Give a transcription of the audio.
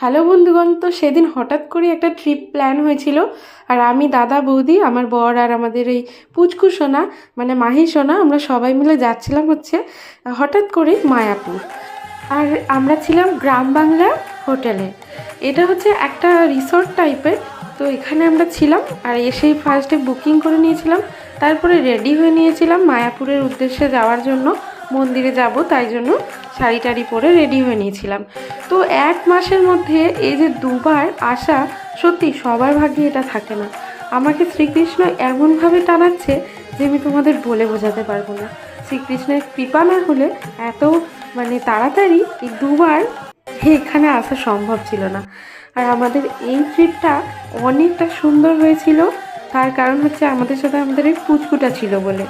Hello বন্ধুগণ, তো সেদিন হঠাৎ করে একটা ট্রিপ প্ল্যান হয়েছিল। আর আমি, দাদা, বৌদি, আমার বর আর আমাদের এই পুচকু সোনা মানে মাহি সোনা, আমরা সবাই মিলে যাচ্ছিলাম হঠাৎ করে মায়াপুর। আর আমরা ছিলাম গ্রাম বাংলা হোটেলে। এটা একটা রিসর্ট টাইপের। তো এখানে আমরা ছিলাম আর এসেই ফার্স্টে বুকিং করে নিয়েছিলাম, তারপরে রেডি হয়ে নিয়েছিলাম মায়াপুরের উদ্দেশ্যে যাওয়ার জন্য। মন্দিরে যাব তাই জন্য শাড়ি টাড়ি পরে রেডি হয়ে নিয়েছিলাম। তো 1 মাসের মধ্যে এই যে দুবার আসা, সত্যি সবার ভাগ্যে এটা থাকে না। আমাকে শ্রীকৃষ্ণ এমনভাবে টানাচ্ছে যে আমি তোমাদের বলে বোঝাতে পারবো না। শ্রীকৃষ্ণের কৃপা না হলে এত তাড়াতাড়ি এই দুবার এখানে আসা সম্ভব ছিল না। আর আমাদের এই ট্রিপটা অনেকটা সুন্দর হয়েছিল, তার কারণ আমাদের সাথে আমাদের এই পুচকুটা ছিল বলে।